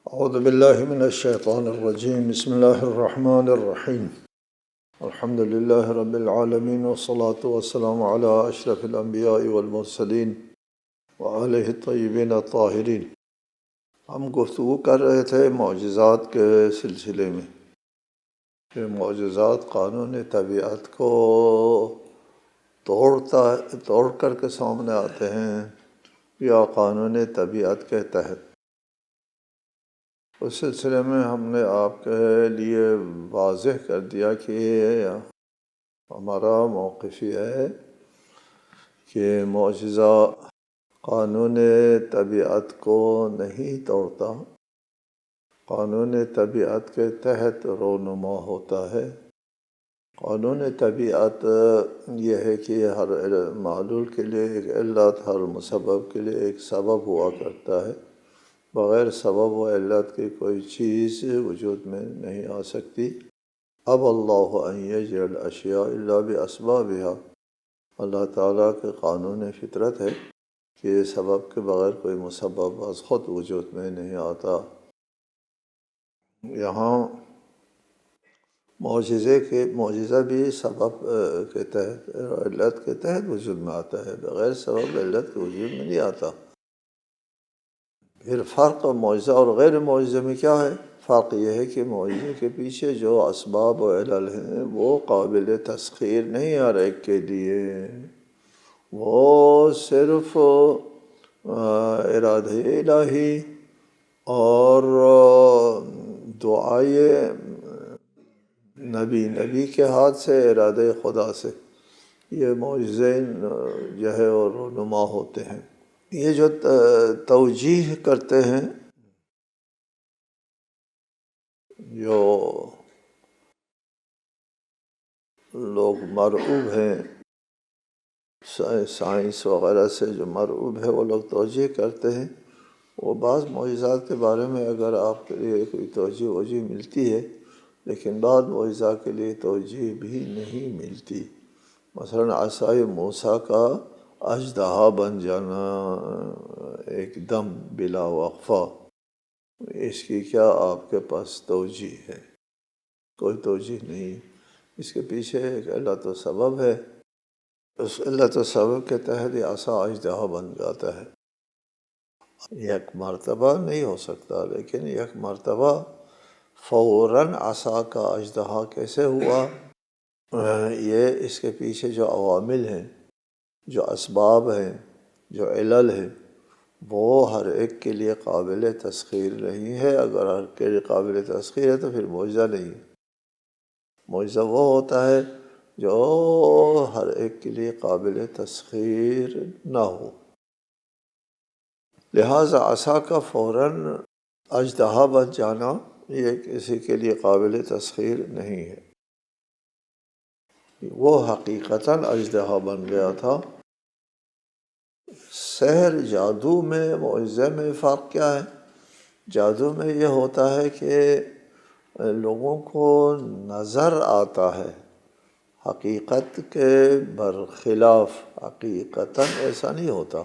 اعوذ باللہ من الشیطان الرجیم بسم اللہ الرحمن الرحیم الحمد للہ رب العالمین والصلاة والسلام علی اشرف الانبیاء والمرسلین وآلہ الطیبین الطاہرین۔ ہم گفتگو کر رہے تھے معجزات کے سلسلے میں کہ معجزات قانون طبیعت کو توڑ کر کے سامنے آتے ہیں یا قانون طبیعت کے تحت۔ اس سلسلے میں ہم نے آپ کے لیے واضح کر دیا کہ ہمارا موقف یہ ہے کہ معجزہ قانون طبیعت کو نہیں توڑتا، قانون طبیعت کے تحت رونما ہوتا ہے۔ قانون طبیعت یہ ہے کہ ہر معلول کے لیے ایک علت، ہر مسبب کے لیے ایک سبب ہوا کرتا ہے۔ بغیر سبب و علت کی کوئی چیز وجود میں نہیں آ سکتی۔ اب اللہ ان یجعل الاشیاء الا باسبابها، اللہ تعالیٰ کے قانون فطرت ہے کہ سبب کے بغیر کوئی مسبب از خود وجود میں نہیں آتا۔ یہاں معجزہ بھی سبب کے تحت، علت کے تحت وجود میں آتا ہے، بغیر سبب علت کے وجود میں نہیں آتا۔ پھر فرق معجزہ اور غیر معجزہ میں کیا ہے؟ فرق یہ ہے کہ معجزے کے پیچھے جو اسباب و علل ہیں وہ قابل تسخیر نہیں ہر ایک کے لیے، وہ صرف ارادہ الہی اور دعائے نبی کے ہاتھ سے، ارادہ خدا سے یہ معجزے جو ہے اور رونما ہوتے ہیں۔ یہ جو توجیہ کرتے ہیں، جو لوگ مرعوب ہیں سائنس وغیرہ سے، جو مرعوب ہے وہ لوگ توجیہ کرتے ہیں، وہ بعض معجزات کے بارے میں اگر آپ کے لیے کوئی توجیہ ملتی ہے، لیکن بعض معجزات کے لیے توجیہ بھی نہیں ملتی۔ مثلا عصائے موسیٰ کا اژدہا بن جانا ایک دم بلا وقفہ، اس کی کیا آپ کے پاس توجیہ ہے؟ کوئی توجیہ نہیں۔ اس کے پیچھے ایک علت و سبب ہے، اس علت و سبب کے تحت یہ عصا اژدہا بن جاتا ہے۔ یک مرتبہ نہیں ہو سکتا، لیکن یک مرتبہ فوراً عصا کا اژدہا کیسے ہوا؟ یہ اس کے پیچھے جو عوامل ہیں، جو اسباب ہیں، جو علل ہیں، وہ ہر ایک کے لیے قابل تسخیر نہیں ہے۔ اگر ہر کے لیے قابل تسخیر ہے تو پھر معجزہ نہیں ہے۔ معجزہ وہ ہوتا ہے جو ہر ایک کے لیے قابل تسخیر نہ ہو۔ لہٰذا عصا کا فوراً اژدہا بن جانا یہ کسی کے لیے قابل تسخیر نہیں ہے۔ وہ حقیقتاً اژدہا بن گیا تھا۔ سحر، جادو میں معجزے میں فرق کیا ہے؟ جادو میں یہ ہوتا ہے کہ لوگوں کو نظر آتا ہے، حقیقت کے برخلاف۔ حقیقتاً ایسا نہیں ہوتا،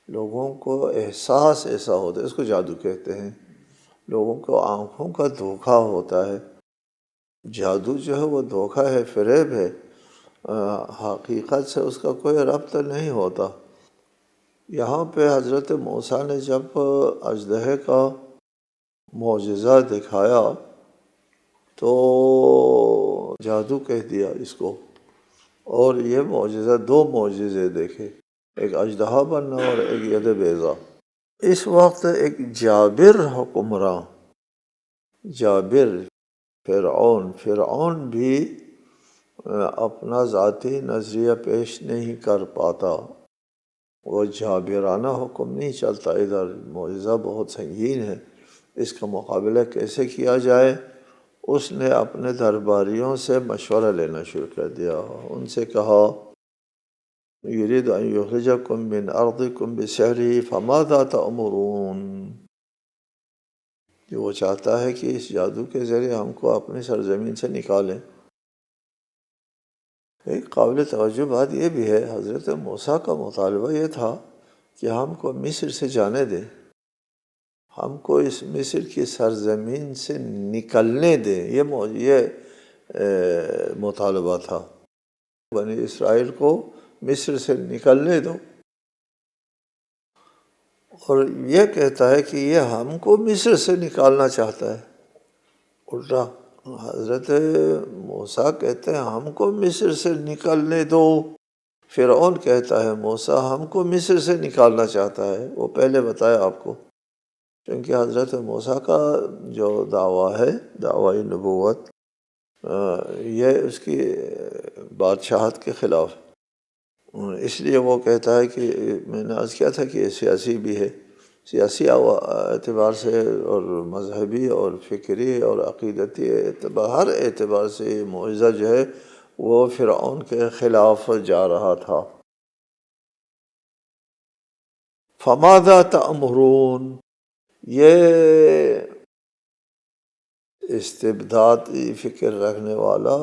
لوگوں کو احساس ایسا ہوتا ہے، اس کو جادو کہتے ہیں۔ لوگوں کو آنکھوں کا دھوکہ ہوتا ہے۔ جادو جو ہے وہ دھوکہ ہے، فریب ہے، حقیقت سے اس کا کوئی ربط نہیں ہوتا۔ یہاں پہ حضرت موسیٰ نے جب اژدہے کا معجزہ دکھایا تو جادو کہہ دیا اس کو، اور یہ معجزہ، دو معجزے دیکھے، ایک اژدہا بننا اور ایک ید بیضا۔ اس وقت ایک جابر حکمراں، جابر فرعون بھی اپنا ذاتی نظریہ پیش نہیں کر پاتا، وہ جابرانہ حکم نہیں چلتا ادھر، معجزہ بہت سنگین ہے، اس کا مقابلہ کیسے کیا جائے؟ اس نے اپنے درباریوں سے مشورہ لینا شروع کر دیا۔ ان سے کہا یرید ان یخرجکم من ارضکم بسحرہ فماذا تأمرون، کہ وہ چاہتا ہے کہ اس جادو کے ذریعے ہم کو اپنی سرزمین سے نکالیں۔ ایک قابل توجہ بات یہ بھی ہے، حضرت موسیٰ کا مطالبہ یہ تھا کہ ہم کو مصر سے جانے دیں، ہم کو اس مصر کی سرزمین سے نکلنے دیں، یہ مطالبہ تھا، بنی اسرائیل کو مصر سے نکلنے دو، اور یہ کہتا ہے کہ یہ ہم کو مصر سے نکالنا چاہتا ہے، الٹا حضرت موسیٰ کہتے ہیں ہم کو مصر سے نکلنے دو، فرعون کہتا ہے موسیٰ ہم کو مصر سے نکالنا چاہتا ہے۔ وہ پہلے بتایا آپ کو، کیونکہ حضرت موسیٰ کا جو دعویٰ ہے، دعوی نبوت، یہ اس کی بادشاہت کے خلاف، اس لیے وہ کہتا ہے کہ میں نے عرض کیا تھا کہ یہ سیاسی بھی ہے، سیاسی اعتبار سے اور مذہبی اور فکری اور عقیدتی اعتبار، ہر اعتبار سے یہ معجزہ جو ہے وہ فرعون کے خلاف جا رہا تھا۔ فماذا تأمرون، یہ استبدادی فکر رکھنے والا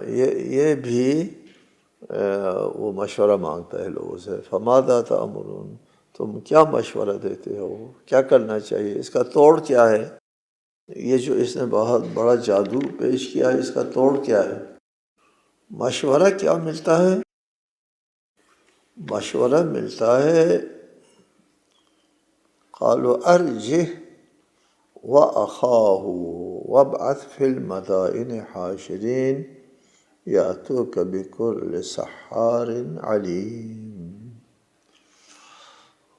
یہ بھی وہ مشورہ مانگتا ہے لوگوں سے۔ فماذا تأمرون، تم کیا مشورہ دیتے ہو، کیا کرنا چاہیے، اس کا توڑ کیا ہے؟ یہ جو اس نے بہت بڑا جادو پیش کیا ہے، اس کا توڑ کیا ہے؟ مشورہ کیا ملتا ہے؟ مشورہ ملتا ہے قالوا ارجہ وأخاہ وابعث فی المدائن حاشرین یأتوک بکل سحار علیم۔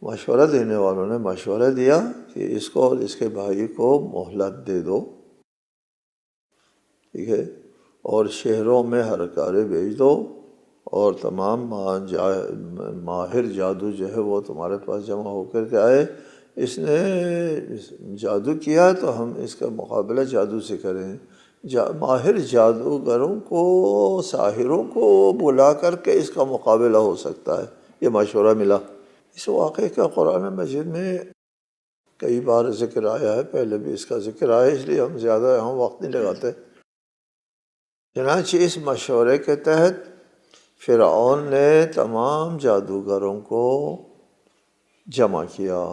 مشورہ دینے والوں نے مشورہ دیا کہ اس کو اور اس کے بھائی کو مہلت دے دو، ٹھیک ہے، اور شہروں میں ہرکارے بھیج دو، اور تمام ماہر جادو جو ہے وہ تمہارے پاس جمع ہو کر کے آئے۔ اس نے جادو کیا تو ہم اس کا مقابلہ جادو سے کریں، ماہر جادوگروں کو، ساحروں کو بلا کر کے اس کا مقابلہ ہو سکتا ہے۔ یہ مشورہ ملا۔ اس واقعے کا قرآن مجید میں کئی بار ذکر آیا ہے، پہلے بھی اس کا ذکر آیا، اس لیے ہم زیادہ یہاں وقت نہیں لگاتے۔ چنانچہ اس مشورے کے تحت فرعون نے تمام جادوگروں کو جمع کیا۔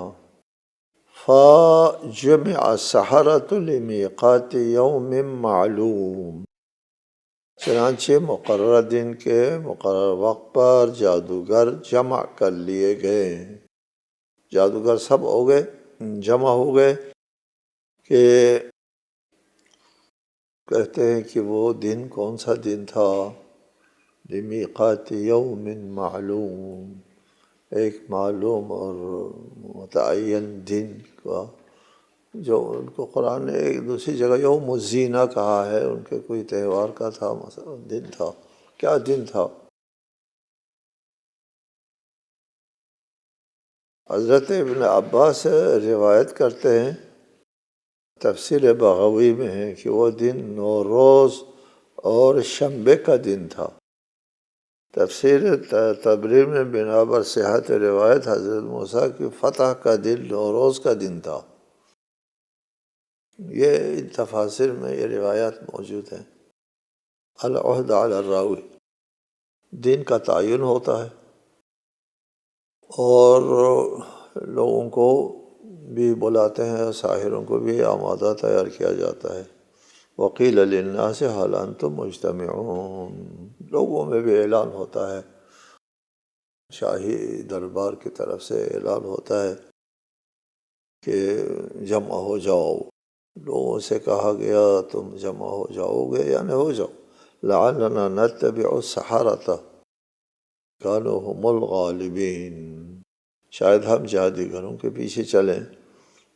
فَجُمِعَ السَّحَرَةُ لِمِيقَاتِ يَوْمٍ مَّعْلُومٍ، چنانچہ مقررہ دن کے مقرر وقت پر جادوگر جمع کر لیے گئے۔ جادوگر سب ہو گئے، جمع ہو گئے، کہ کہتے ہیں کہ وہ دن کون سا دن تھا؟ لِمِيقَاتِ يَوْمٍ مَّعْلُومٍ، ایک معلوم اور متعین دن کا، جو ان کو قرآن نے ایک دوسری جگہ یوم الزینہ کہا ہے، ان کے کوئی تہوار کا تھا، مثلا دن تھا۔ کیا دن تھا؟ حضرت ابن عباس روایت کرتے ہیں، تفسیر بغوی میں ہے کہ وہ دن نوروز اور شنبے کا دن تھا۔ تفسیر تبریر میں بنابر صحت روایت حضرت موسیٰ کی فتح کا دن نوروز کا دن تھا۔ یہ ان تفاسیر میں یہ روایات موجود ہیں۔ العہد علی الراوی، دن کا تعین ہوتا ہے، اور لوگوں کو بھی بلاتے ہیں، ساحروں کو بھی آمادہ تیار کیا جاتا ہے۔ وقیل للناس هل انتم مجتمعون، لوگوں میں بھی اعلان ہوتا ہے، شاہی دربار کی طرف سے اعلان ہوتا ہے کہ جمع ہو جاؤ۔ لوگوں سے کہا گیا تم جمع ہو جاؤ گے، یعنی ہو جاؤ۔ لعلنا نتبع السحرة كانوا هم الغالبین، شاید ہم جادوگروں کے پیچھے چلیں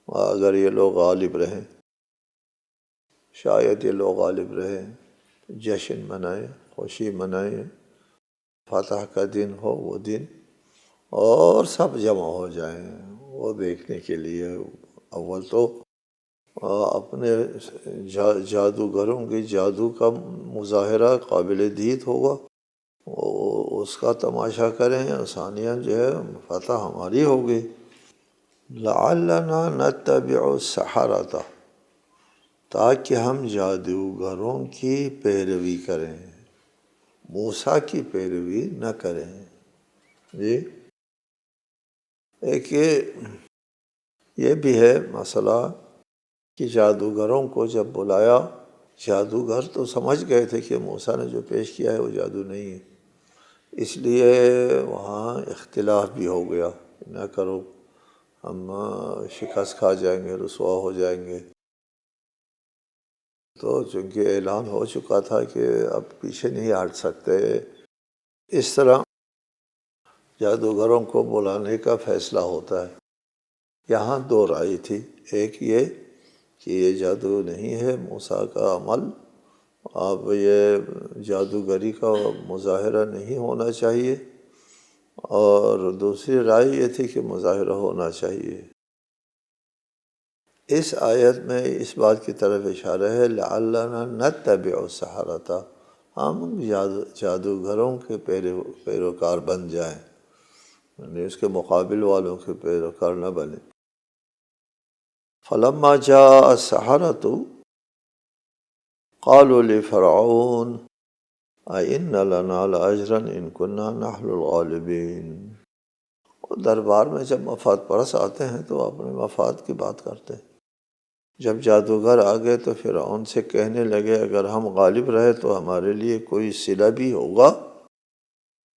اگر یہ لوگ غالب رہیں، شاید یہ لوگ غالب رہیں، جشن منائیں، خوشی منائیں، فتح کا دن ہو وہ دن، اور سب جمع ہو جائیں وہ دیکھنے کے لیے۔ اول تو اپنے جادوگروں کی جادو کا مظاہرہ قابل دید ہوگا، اس کا تماشا کریں، ثانیاً جو ہے فتح ہماری ہوگی۔ لعلنا نتبع السحرة، تاکہ ہم جادوگروں کی پیروی کریں، موسیٰ کی پیروی نہ کریں۔ جی ایک یہ بھی ہے مسئلہ کہ جادوگروں کو جب بلایا، جادوگر تو سمجھ گئے تھے کہ موسیٰ نے جو پیش کیا ہے وہ جادو نہیں ہے، اس لیے وہاں اختلاف بھی ہو گیا، نہ کرو ہم شکست کھا جائیں گے، رسوا ہو جائیں گے۔ تو چونکہ اعلان ہو چکا تھا کہ اب پیچھے نہیں ہٹ سکتے، اس طرح جادوگروں کو بلانے کا فیصلہ ہوتا ہے۔ یہاں دو رائے تھی، ایک یہ کہ یہ جادو نہیں ہے موسیٰ کا عمل، اب یہ جادوگری کا مظاہرہ نہیں ہونا چاہیے، اور دوسری رائے یہ تھی کہ مظاہرہ ہونا چاہیے۔ اس آیت میں اس بات کی طرف اشارہ ہے لعلنا نتبع السحرۃ، ہم جادوگروں کے پیروکار بن جائیں، یعنی اس کے مقابل والوں کے پیروکار نہ بنیں۔ فلما جاء السحرۃ قالوا لفرعون أئن لنا لأجرا إن كنا نحن الغالبین۔ دربار میں جب مفاد پرست آتے ہیں تو اپنے مفاد کی بات کرتے ہیں۔ جب جادوگر آگئے تو فرعون سے کہنے لگے اگر ہم غالب رہے تو ہمارے لیے کوئی صلہ بھی ہوگا؟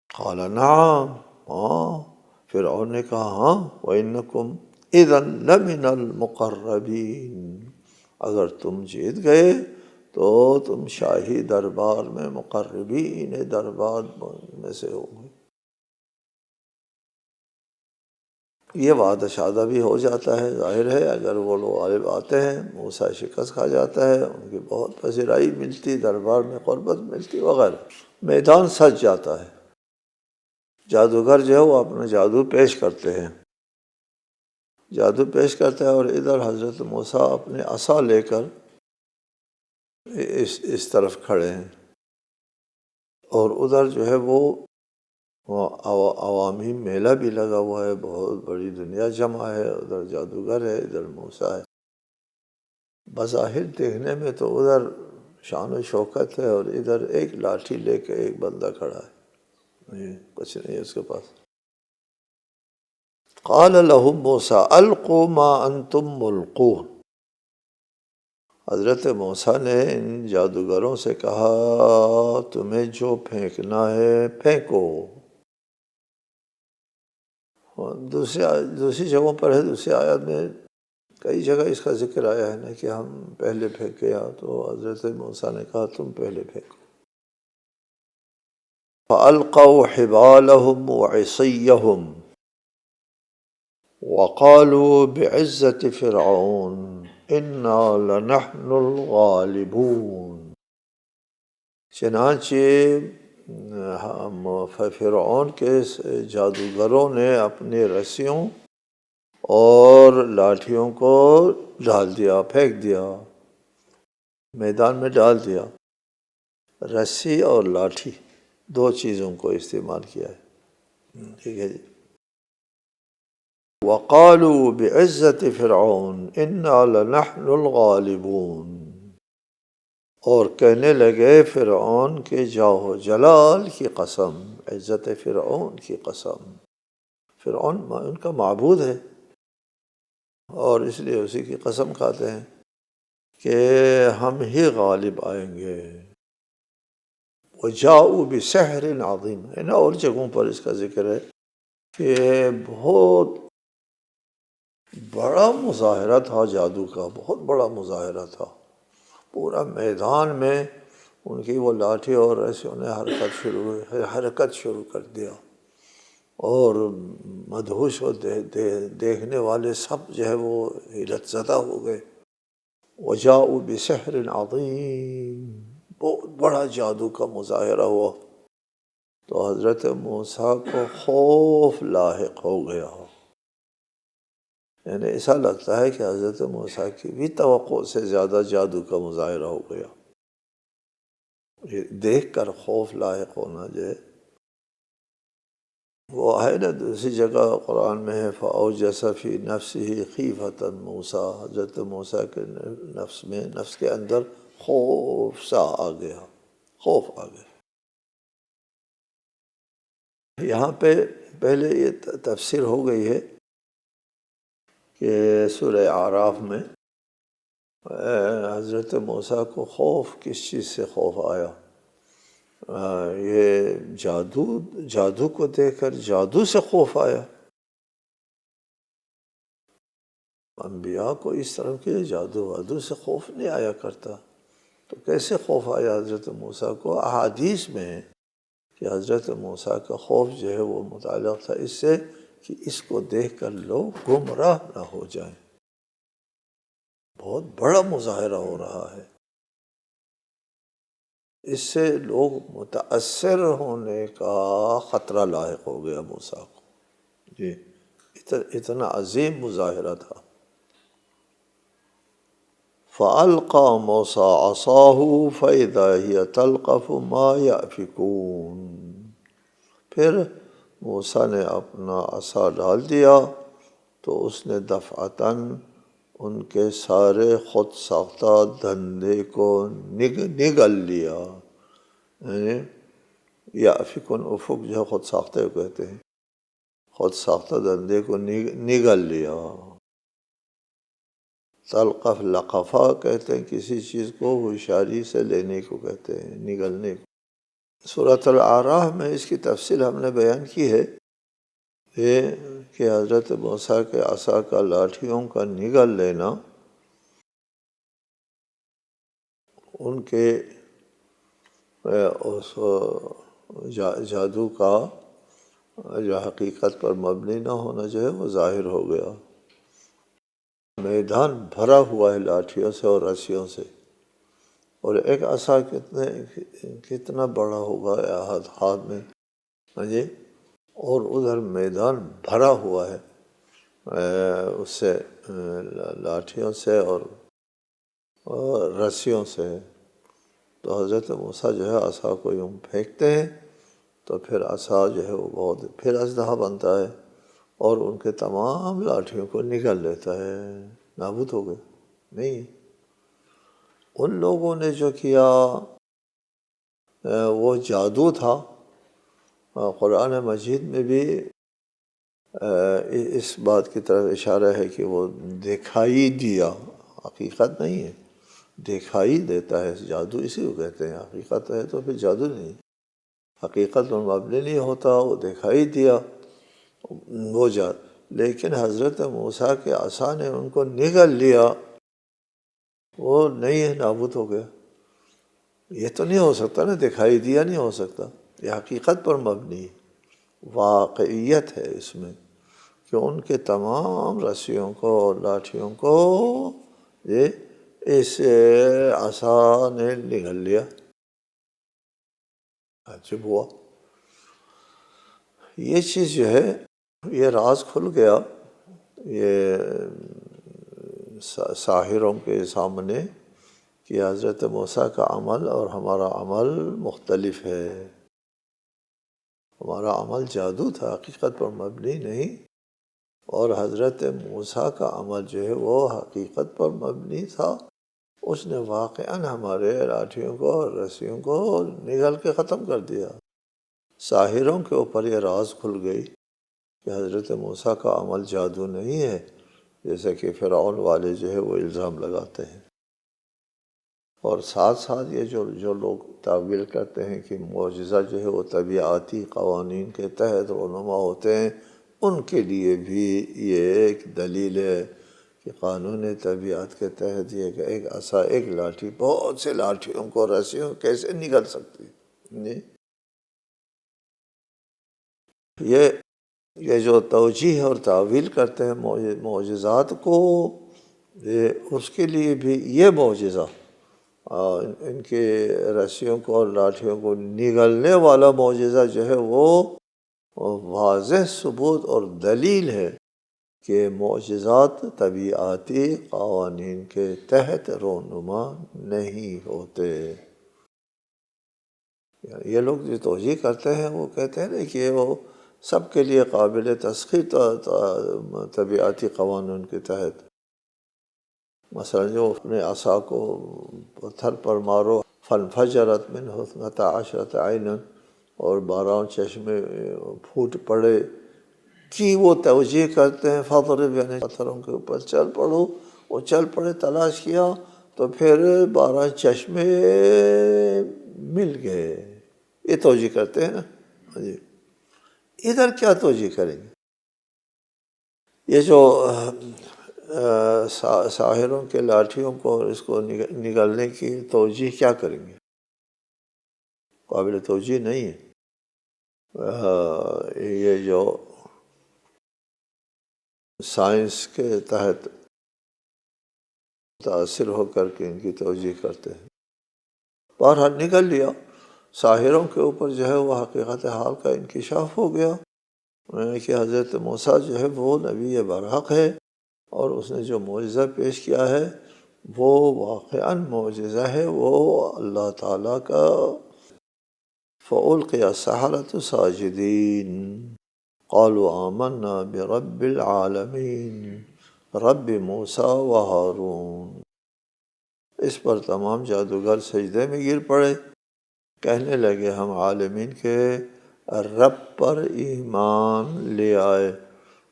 قال نعم، ہاں، فرعون نے کہا ہاں، وَإِنَّكُمْ إِذًا لَمِنَ الْمُقَرَّبِينَ، اگر تم جیت گئے تو تم شاہی دربار میں مقربین دربار میں سے ہوں گے۔ یہ وعدہ شادہ بھی ہو جاتا ہے، ظاہر ہے اگر وہ لوگ غالب آتے ہیں، موسیٰ شکست کھا جاتا ہے، ان کی بہت پذیرائی ملتی، دربار میں قربت ملتی وغیرہ، میدان سج جاتا ہے۔ جادوگر جو ہے وہ اپنا جادو پیش کرتے ہیں، جادو پیش کرتا ہے، اور ادھر حضرت موسیٰ اپنے عصا لے کر اس طرف کھڑے ہیں، اور ادھر جو ہے وہ عوامی میلہ بھی لگا ہوا ہے، بہت بڑی دنیا جمع ہے، ادھر جادوگر ہے، ادھر موسیٰ ہے۔ بظاہر دیکھنے میں تو ادھر شان و شوکت ہے، اور ادھر ایک لاٹھی لے کے ایک بندہ کھڑا ہے، کچھ نہیں ہے اس کے پاس۔ قال لهم موسیٰ القوا ما انتم ملقون، حضرت موسیٰ نے ان جادوگروں سے کہا تمہیں جو پھینکنا ہے پھینکو۔ دوسری جگہوں پر ہے، دوسری آیات میں کئی جگہ اس کا ذکر آیا ہے نا کہ ہم پہلے پھینکے، تو حضرت موسیٰ نے کہا تم پہلے پھینکو۔ فَأَلْقَوْا حِبَالَهُمْ وَعِصِيَّهُمْ وَقَالُوا بِعِزَّةِ فِرْعَوْنَ إِنَّا لَنَحْنُ الْغَالِبُونَ، چنانچہ فرعون کے جادوگروں نے اپنی رسیوں اور لاٹھیوں کو ڈال دیا، پھینک دیا، میدان میں ڈال دیا۔ رسی اور لاٹھی دو چیزوں کو استعمال کیا ہے، ٹھیک ہے جی۔ وَقَالُوا بِعِزَّةِ فِرْعَوْنَ إِنَّا لَنَحْنُ الْغَالِبُونَ، اور کہنے لگے فرعون کے جاہ جلال کی قسم، عزت فرعون کی قسم، فرعون ان کا معبود ہے، اور اس لیے اسی کی قسم کھاتے ہیں کہ ہم ہی غالب آئیں گے۔ وَجَاءُوا بِسِحْرٍ عَظِيمٍ، ہے نا، اور جگہوں پر اس کا ذکر ہے کہ بہت بڑا مظاہرہ تھا جادو کا، بہت بڑا مظاہرہ تھا، پورا میدان میں ان کی وہ لاٹھی اور رسیوں نے حرکت شروع کر دیا، اور مدہوش و دیکھنے والے سب جو ہے وہ حیرت زدہ ہو گئے۔ وَجَاءُوا بِسِحْرٍ عَظِيمٍ، بہت بڑا جادو کا مظاہرہ ہوا، تو حضرت موسیٰ کو خوف لاحق ہو گیا، یعنی ایسا لگتا ہے کہ حضرت موسیٰ کی بھی توقع سے زیادہ جادو کا مظاہرہ ہو گیا، یہ دیکھ کر خوف لاحق ہونا جو ہے وہ ہے نا۔ دوسری جگہ قرآن میں ہے فَأَوْجَسَ فِي نَفْسِهِ خِیفَةً موسیٰ، حضرت موسیٰ کے نفس کے اندر خوف سا آ گیا، خوف آ گیا۔ یہاں پہ پہلے یہ تفسیر ہو گئی ہے کہ سورہ اعراف میں حضرت موسیٰ کو خوف کس چیز سے خوف آیا؟ یہ جادو کو دیکھ کر جادو سے خوف آیا؟ انبیاء کو اس طرح کے جادو وادو سے خوف نہیں آیا کرتا، تو کیسے خوف آیا حضرت موسیٰ کو؟ احادیث میں ہے کہ حضرت موسیٰ کا خوف جو ہے وہ متعلق تھا اس سے کہ اس کو دیکھ کر لوگ گمراہ نہ ہو جائیں، بہت بڑا مظاہرہ ہو رہا ہے، اس سے لوگ متاثر ہونے کا خطرہ لاحق ہو گیا موسیٰ کو۔ جی، اتنا عظیم مظاہرہ تھا۔ فَأَلْقَى مُوسَىٰ عَصَاهُ فَإِذَا هِيَ تَلْقَفُ مَا يَأْفِكُونَ، پھر موسیٰ نے اپنا عصا ڈال دیا تو اس نے دفعتاً ان کے سارے خود ساختہ دھندے کو نگل لیا، یعنی یأفکون، افق جو ہے خود ساختہ کو کہتے ہیں، خود ساختہ دھندے کو نگل لیا۔ تلقف لقفہ کہتے ہیں کسی چیز کو ہوشیاری سے لینے کو کہتے ہیں، نگلنے کو۔ سورۃ الاعراف میں اس کی تفصیل ہم نے بیان کی ہے کہ حضرت موسیٰ کے عصا کا لاٹھیوں کا نگل لینا ان کے اس جادو کا جو حقیقت پر مبنی نہ ہونا جو ہے وہ ظاہر ہو گیا۔ میدان بھرا ہوا ہے لاٹھیوں سے اور رسیوں سے، اور ایک عصا کتنا بڑا ہوگا ہاتھ میں، جی، اور ادھر میدان بھرا ہوا ہے اس سے، لاٹھیوں سے اور رسیوں سے۔ تو حضرت موسیٰ جو ہے عصا کو یوں پھینکتے ہیں تو پھر عصا جو ہے وہ بہت پھر اژدہا بنتا ہے اور ان کے تمام لاٹھیوں کو نگل لیتا ہے، نابود ہو گئے۔ نہیں، ان لوگوں نے جو کیا وہ جادو تھا۔ قرآن مجید میں بھی اس بات کی طرف اشارہ ہے کہ وہ دکھائی دیا، حقیقت نہیں ہے، دکھائی دیتا ہے، جادو اسی کو کہتے ہیں، حقیقت ہے تو پھر جادو نہیں، حقیقت پر مبنی نہیں ہوتا، وہ دکھائی دیا وہ لیکن حضرت موسیٰ کے عصا نے ان کو نگل لیا، وہ نہیں ہے، نابود ہو گیا۔ یہ تو نہیں ہو سکتا نا، دکھائی دیا نہیں ہو سکتا، یہ حقیقت پر مبنی ہے، واقعیت ہے اس میں کہ ان کے تمام رسیوں کو اور لاٹھیوں کو یہ اس عصا نے نگل لیا۔ عجب ہوا، یہ چیز جو ہے یہ راز کھل گیا یہ ساحروں کے سامنے کہ حضرت موسیٰ کا عمل اور ہمارا عمل مختلف ہے۔ ہمارا عمل جادو تھا، حقیقت پر مبنی نہیں، اور حضرت موسیٰ کا عمل جو ہے وہ حقیقت پر مبنی تھا، اس نے واقعاً ہمارے لاٹھیوں کو اور رسیوں کو نگل کے ختم کر دیا۔ ساحروں کے اوپر یہ راز کھل گئی کہ حضرت موسیٰ کا عمل جادو نہیں ہے، جیسا کہ فرعون والے جو ہے وہ الزام لگاتے ہیں۔ اور ساتھ ساتھ یہ جو لوگ تعویل کرتے ہیں کہ معجزہ جو ہے وہ طبیعتی قوانین کے تحت رونما ہوتے ہیں، ان کے لیے بھی یہ ایک دلیل ہے کہ قانون طبیعت کے تحت یہ کہ ایک عصا، ایک لاٹھی بہت سے لاٹھیوں کو، رسیوں کیسے نگل سکتی ہے۔ یہ جو توجیہ اور تعویل کرتے ہیں معجزات کو، اس کے لیے بھی یہ معجزہ، ان کے رسیوں کو اور لاٹھیوں کو نگلنے والا معجزہ جو ہے وہ واضح ثبوت اور دلیل ہے کہ معجزات طبیعتی قوانین کے تحت رونما نہیں ہوتے۔ یہ لوگ جو توجیہ کرتے ہیں وہ کہتے ہیں کہ وہ سب کے لیے قابل تسخیر طبیعتی قوانین کے تحت، مثلا جو اپنے عصا کو پتھر پر مارو فانفجرت منہ اثنتا عشرۃ عینا، اور 12 چشمے پھوٹ پڑے، کی وہ توجیہ کرتے ہیں، فضرب یعنی پتھروں کے اوپر چل پڑو، وہ چل پڑے، تلاش کیا تو پھر 12 چشمے مل گئے، یہ توجیہ کرتے ہیں نا جی۔ ادھر کیا توجیہ کریں گے؟ یہ جو ساحروں کے لاٹھیوں کو اس کو نگلنے کی توجیہ کیا کریں گے؟ قابل توجیہ نہیں ہے۔ یہ جو سائنس کے تحت متاثر ہو کر کے ان کی توجیہ کرتے ہیں، بہرحال نکل لیا، ساحروں کے اوپر جو ہے وہ حقیقت حال کا انکشاف ہو گیا کہ حضرت موسیٰ جو ہے وہ نبی برحق ہے، اور اس نے جو معجزہ پیش کیا ہے وہ واقعاً معجزہ ہے، وہ اللہ تعالیٰ کا۔ فَأُلْقِيَ السَّحَرَةُ سَاجِدِينَ قَالُوا آمَنَّا بِرَبِّ الْعَالَمِينَ رب موسیٰ و ہارون۔ اس پر تمام جادوگر سجدے میں گر پڑے، کہنے لگے ہم عالمین کے رب پر ایمان لے آئے،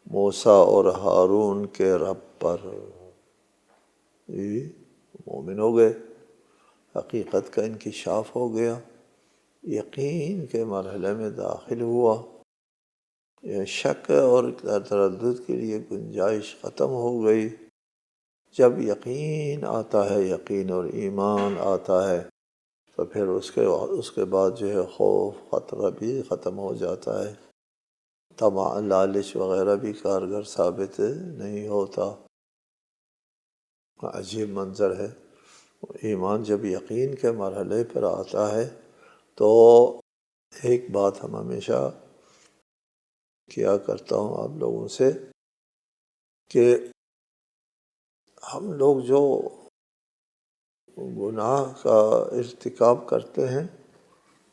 موسیٰ اور ہارون کے رب پر۔ مومن ہو گئے، حقیقت کا انکشاف ہو گیا، یقین کے مرحلے میں داخل ہوا، یہ شک اور تردد کے لیے گنجائش ختم ہو گئی۔ جب یقین آتا ہے، یقین اور ایمان آتا ہے، تو پھر اس کے بعد جو ہے خوف خطرہ بھی ختم ہو جاتا ہے، طمع لالچ وغیرہ بھی کارگر ثابت نہیں ہوتا۔ عجیب منظر ہے، ایمان جب یقین کے مرحلے پر آتا ہے تو ایک بات ہم ہمیشہ کیا کرتا ہوں آپ لوگوں سے کہ ہم لوگ جو گناہ کا ارتکاب کرتے ہیں،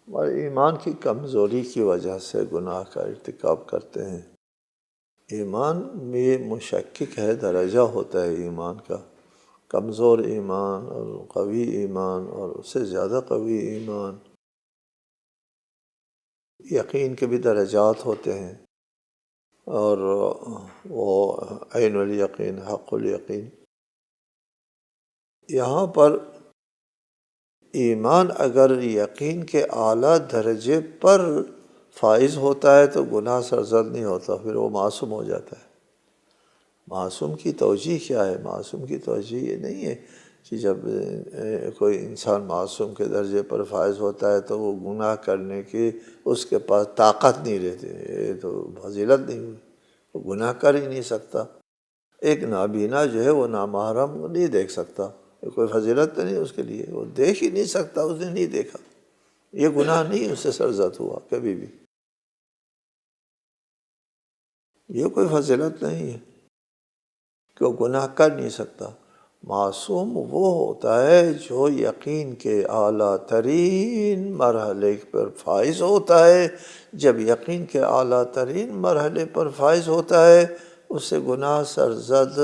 اور ایمان کی کمزوری کی وجہ سے گناہ کا ارتکاب کرتے ہیں۔ ایمان میں مشکک ہے، درجہ ہوتا ہے ایمان کا، کمزور ایمان اور قوی ایمان اور اس سے زیادہ قوی ایمان، یقین کے بھی درجات ہوتے ہیں، اور وہ عین الیقین، حق الیقین۔ یہاں پر ایمان اگر یقین کے اعلیٰ درجے پر فائز ہوتا ہے تو گناہ سرزد نہیں ہوتا، پھر وہ معصوم ہو جاتا ہے۔ معصوم کی توجیہ کیا ہے؟ معصوم کی توجیہ یہ نہیں ہے کہ جب کوئی انسان معصوم کے درجے پر فائز ہوتا ہے تو وہ گناہ کرنے کی اس کے پاس طاقت نہیں رہتی، یہ تو فضیلت نہیں ہوئی، وہ گناہ کر ہی نہیں سکتا۔ ایک نابینا جو ہے وہ نامحرم نہیں دیکھ سکتا، یہ کوئی فضیلت نہیں اس کے لیے، وہ دیکھ ہی نہیں سکتا، اس نے نہیں دیکھا، یہ گناہ نہیں اس سے سرزد ہوا کبھی بھی، یہ کوئی فضیلت نہیں ہے کہ وہ گناہ کر نہیں سکتا۔ معصوم وہ ہوتا ہے جو یقین کے اعلیٰ ترین مرحلے پر فائز ہوتا ہے۔ جب یقین کے اعلیٰ ترین مرحلے پر فائز ہوتا ہے اس سے گناہ سرزد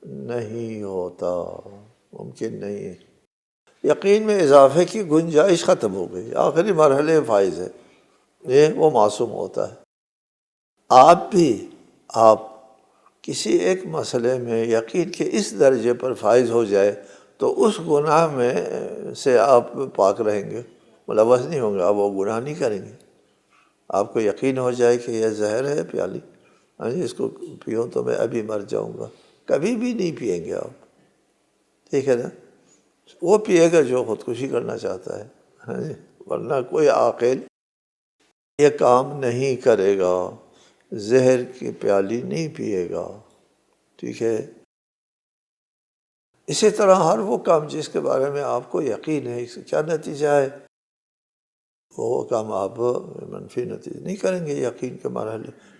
نہیں ہوتا، ممکن نہیں ہے۔ یقین میں اضافے کی گنجائش ختم ہو گئی، آخری مرحلے میں فائز ہے، یہ وہ معصوم ہوتا ہے۔ آپ کسی ایک مسئلے میں یقین کے اس درجے پر فائز ہو جائے تو اس گناہ میں سے آپ پاک رہیں گے، ملوث نہیں ہوں گے، آپ وہ گناہ نہیں کریں گے۔ آپ کو یقین ہو جائے کہ یہ زہر ہے پیالی، اس کو پیوں تو میں ابھی مر جاؤں گا، کبھی بھی نہیں پئیں گے آپ، ٹھیک ہے نا؟ وہ پیے گا جو خودکشی کرنا چاہتا ہے، ورنہ کوئی عاقل یہ کام نہیں کرے گا، زہر کی پیالی نہیں پیے گا، ٹھیک ہے؟ اسی طرح ہر وہ کام جس کے بارے میں آپ کو یقین ہے اس کا کیا نتیجہ ہے، وہ کام آپ منفی نتیجہ نہیں کریں گے۔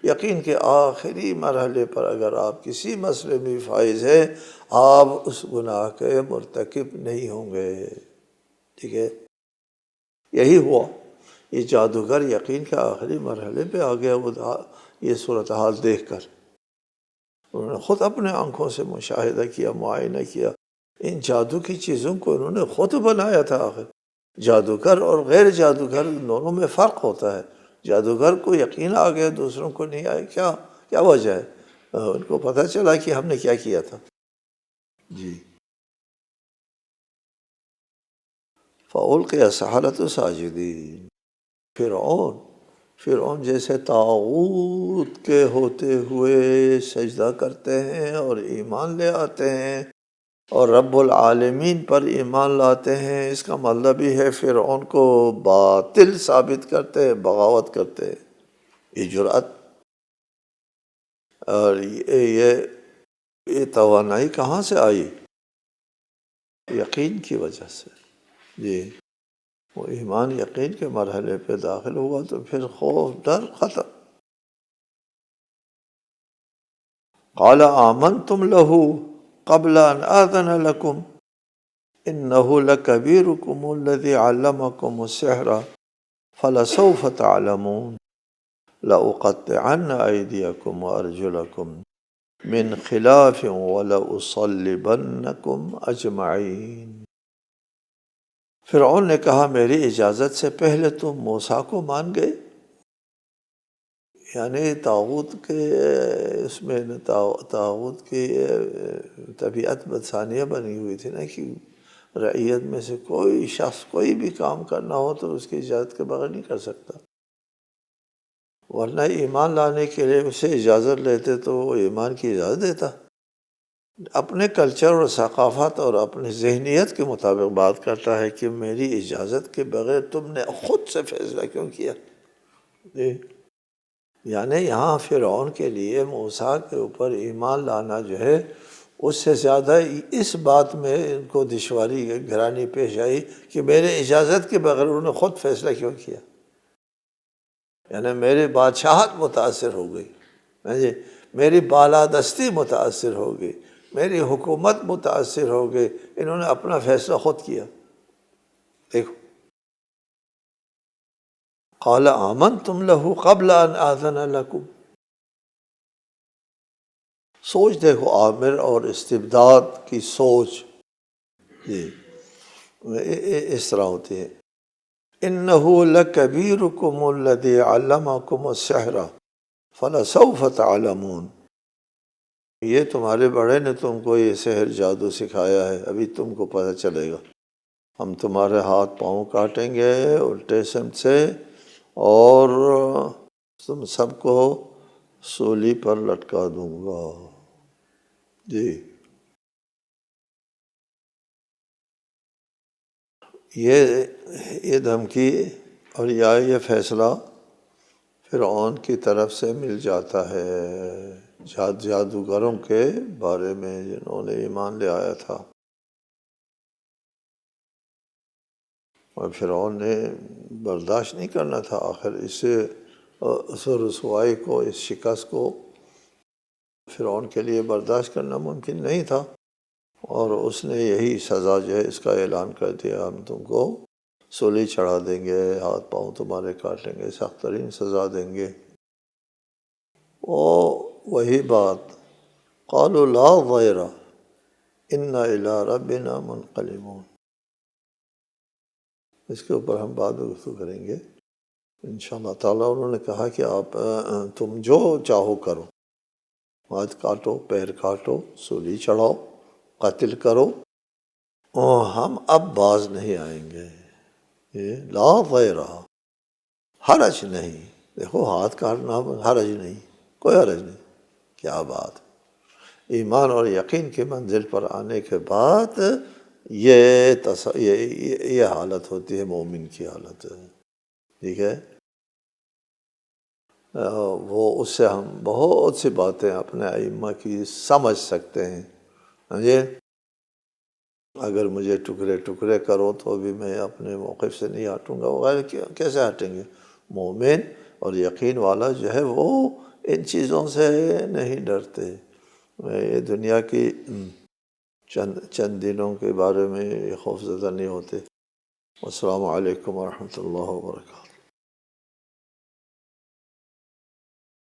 یقین کے آخری مرحلے پر اگر آپ کسی مسئلے میں فائز ہیں، آپ اس گناہ کے مرتکب نہیں ہوں گے، ٹھیک ہے؟ یہی ہوا، یہ جادوگر یقین کے آخری مرحلے پہ آ گیا، یہ صورتحال دیکھ کر انہوں نے خود اپنے آنکھوں سے مشاہدہ کیا، معائنہ کیا، ان جادو کی چیزوں کو انہوں نے خود بنایا تھا۔ آخر جادوگر اور غیر جادوگر دونوں میں فرق ہوتا ہے، جادوگر کو یقین آ گیا، دوسروں کو نہیں آئے، کیا وجہ ہے؟ ان کو پتہ چلا کہ ہم نے کیا کیا تھا. جی. فَأُلْقِيَ السَّحَرَةُ سَاجِدِينَ. فرعون جیسے طاغوت کے ہوتے ہوئے سجدہ کرتے ہیں اور ایمان لے آتے ہیں اور رب العالمین پر ایمان لاتے ہیں، اس کا مطلب ہی ہے فرعون کو باطل ثابت کرتے ہیں، بغاوت کرتے ہیں. یہ جرأت اور یہ توانائی کہاں سے آئی؟ یقین کی وجہ سے. جی. وہ ایمان یقین کے مرحلے پہ داخل ہوا تو پھر خوف ڈر ختم. قال آمنتم له قبل ان آذن لكم انه لكبيركم الذي علمكم السحر فلسوف تعلمون لأقطعن أيديكم وأرجلكم من خلاف ولأصلبنكم أجمعين. فرعون نے کہا میری اجازت سے پہلے تم موسیٰ کو مان گئے. یعنی طاغوت کے اس میں طاغوت کی طبیعت بدثانیہ بنی ہوئی تھی نا کہ رعیت میں سے کوئی شخص کوئی بھی کام کرنا ہو تو اس کی اجازت کے بغیر نہیں کر سکتا، ورنہ ایمان لانے کے لیے اسے اجازت لیتے تو وہ ایمان کی اجازت دیتا. اپنے کلچر اور ثقافت اور اپنی ذہنیت کے مطابق بات کرتا ہے کہ میری اجازت کے بغیر تم نے خود سے فیصلہ کیوں کیا. یعنی یہاں فرعون کے لیے موسیٰ کے اوپر ایمان لانا جو ہے اس سے زیادہ اس بات میں ان کو دشواری گھرانی پیش آئی کہ میرے اجازت کے بغیر انہوں نے خود فیصلہ کیوں کیا. یعنی میری بادشاہت متاثر ہو گئی، میری بالادستی متاثر ہو گئی، میری حکومت متاثر ہو گئی، انہوں نے اپنا فیصلہ خود کیا. دیکھو قال آمنتم له قبل ان آذن لكم. سوچ دیکھو عامر اور استبداد کی سوچ جی اس طرح ہوتی ہے. انه لكبيركم الذي علمكم السحر فلسوف تعلمون. یہ تمہارے بڑے نے تم کو یہ سحر جادو سکھایا ہے، ابھی تم کو پتہ چلے گا. ہم تمہارے ہاتھ پاؤں کاٹیں گے الٹے سمت سے اور تم سب کو سولی پر لٹکا دوں گا. جی. یہ دھمکی اور یہ فیصلہ فرعون کی طرف سے مل جاتا ہے جادوگروں کے بارے میں جنہوں نے ایمان لے آیا تھا. اور فرعون نے برداشت نہیں کرنا تھا، آخر اس رسوائی کو، اس شکست کو فرعون کے لیے برداشت کرنا ممکن نہیں تھا، اور اس نے یہی سزا جو ہے اس کا اعلان کر دیا، ہم تم کو سولی چڑھا دیں گے، ہاتھ پاؤں تمہارے کاٹ لیں گے، سخت ترین سزا دیں گے. وہی بات قالوا لا ضیر انا الی ربنا منقلبون. اس کے اوپر ہم بعد میں گفتگو کریں گے انشاءاللہ تعالیٰ. انہوں نے کہا کہ آپ تم جو چاہو کرو، ہاتھ کاٹو، پیر کاٹو، سولی چڑھاؤ، قتل کرو، ہم اب باز نہیں آئیں گے. لا ضیر، حرج نہیں. دیکھو ہاتھ کاٹنا حرج نہیں، کوئی حرج نہیں. کیا بات! ایمان اور یقین کی منزل پر آنے کے بعد یہ حالت ہوتی ہے مومن کی حالت. ٹھیک ہے. وہ اس سے ہم بہت سی باتیں اپنے ائمہ کی سمجھ سکتے ہیں. اگر مجھے ٹکڑے ٹکڑے کرو تو بھی میں اپنے موقف سے نہیں ہٹوں گا. وغیر کیسے ہٹیں گے؟ مومن اور یقین والا جو ہے وہ ان چیزوں سے نہیں ڈرتے. یہ دنیا کی چند دنوں کے بارے میں خوف زدہ نہیں ہوتے. السلام علیکم ورحمۃ اللہ وبرکاتہ.